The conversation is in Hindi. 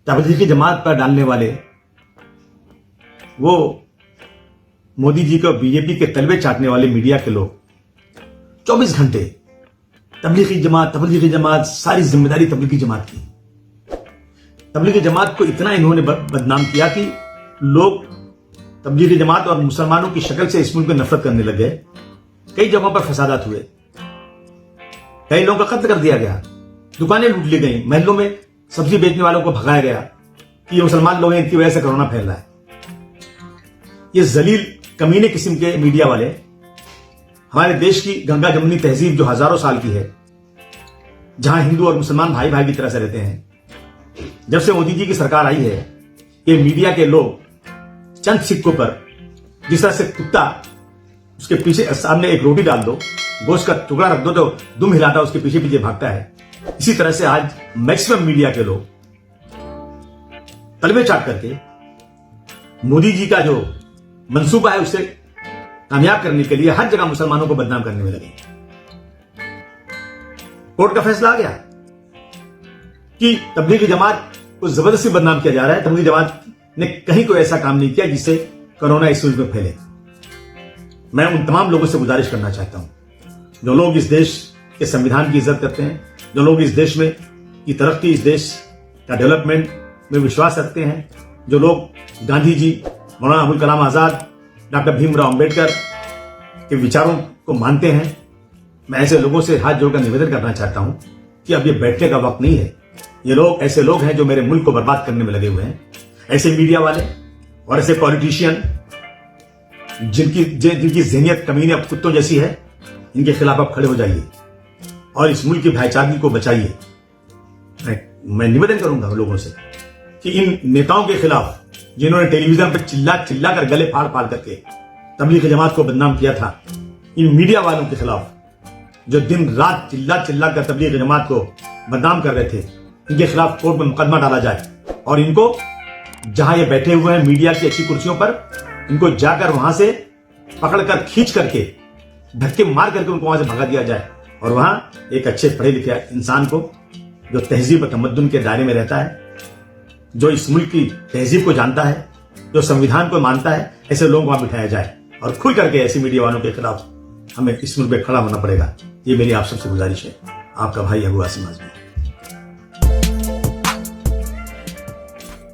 तबलीगी जमात पर डालने वाले वो मोदी जी को बीजेपी के तलवे चाटने वाले मीडिया के लोग 24 घंटे तबलीगी जमात, सारी जिम्मेदारी तबलीगी जमात की। तबलीगी जमात को इतना इन्होंने बदनाम किया कि लोग तबलीगी जमात और मुसलमानों की शक्ल से इस मुल्क में नफरत करने लग गए। कई जगहों पर फसादात हुए, कई लोगों का कत्ल कर दिया गया, दुकानें लूट ली गई, महलों में सब्जी बेचने वालों को भगाया गया कि ये मुसलमान लोग हैं, इनकी वजह से कोरोना फैल रहा है। ये जलील कमीने किस्म के मीडिया वाले हमारे देश की गंगा जमुनी तहजीब जो हजारों साल की है, जहां हिंदू और मुसलमान भाई भाई की तरह से रहते हैं, जब से मोदी जी की सरकार आई है, ये मीडिया के लोग चंद सिक्कों पर जिस तरह से कुत्ता उसके पीछे सामने एक रोटी डाल दो, गोश्त का टुकड़ा रख दो तो दुम हिलाता उसके पीछे पीछे भागता है, इसी तरह से आज मैक्सिमम मीडिया के लोग तलवे चाट करके मोदी जी का जो मंसूबा है उसे कामयाब करने के लिए हर जगह मुसलमानों को बदनाम करने में लगे। कोर्ट का फैसला आ गया कि तबलीगी जमात को जबरदस्ती बदनाम किया जा रहा है। तबलीगी जमात ने कहीं कोई ऐसा काम नहीं किया जिससे कोरोना इस मुल्क में फैले। मैं उन तमाम लोगों से गुजारिश करना चाहता हूं जो लोग इस देश के संविधान की इज्जत करते हैं, जो लोग इस देश में की तरक्की, इस देश का डेवलपमेंट में विश्वास रखते हैं, जो लोग गांधी जी, मौलाना अबुल कलाम आजाद, डॉक्टर भीमराव अंबेडकर के विचारों को मानते हैं, मैं ऐसे लोगों से हाथ जोड़कर निवेदन करना चाहता हूं कि अब ये बैठने का वक्त नहीं है। ये लोग ऐसे लोग हैं जो मेरे मुल्क को बर्बाद करने में लगे हुए हैं। ऐसे मीडिया वाले और ऐसे पॉलिटिशियन जिनकी ज़हनियत कमीने अब कुत्तों जैसी है, इनके खिलाफ आप खड़े हो जाइए और इस मुल्क की भाईचारगी को बचाइए। मैं निवेदन करूंगा लोगों से कि इन नेताओं के खिलाफ जिन्होंने टेलीविजन पर चिल्ला चिल्ला कर गले फाड़ फाड़ करके तबलीगी जमात को बदनाम किया था, इन मीडिया वालों के खिलाफ जो दिन रात चिल्ला चिल्ला कर तबलीगी जमात को बदनाम कर रहे थे, इनके खिलाफ कोर्ट में मुकदमा डाला जाए और इनको जहां ये बैठे हुए हैं मीडिया की अच्छी कुर्सियों पर, इनको जाकर वहां से पकड़कर खींच करके धक्के मार करके उनको वहां से भगा दिया जाए और वहां एक अच्छे पढ़े लिखे इंसान को जो तहजीब और तमद्दुन के दायरे में रहता है, जो इस मुल्क की तहजीब को जानता है, जो संविधान को मानता है, ऐसे लोगों को वहां बिठाया जाए और खुल करके ऐसे मीडिया वालों के खिलाफ हमें इस मुल्क में खड़ा होना पड़ेगा। ये मेरी आप सबसे गुजारिश है। आपका भाई अबू आसिम आजमी।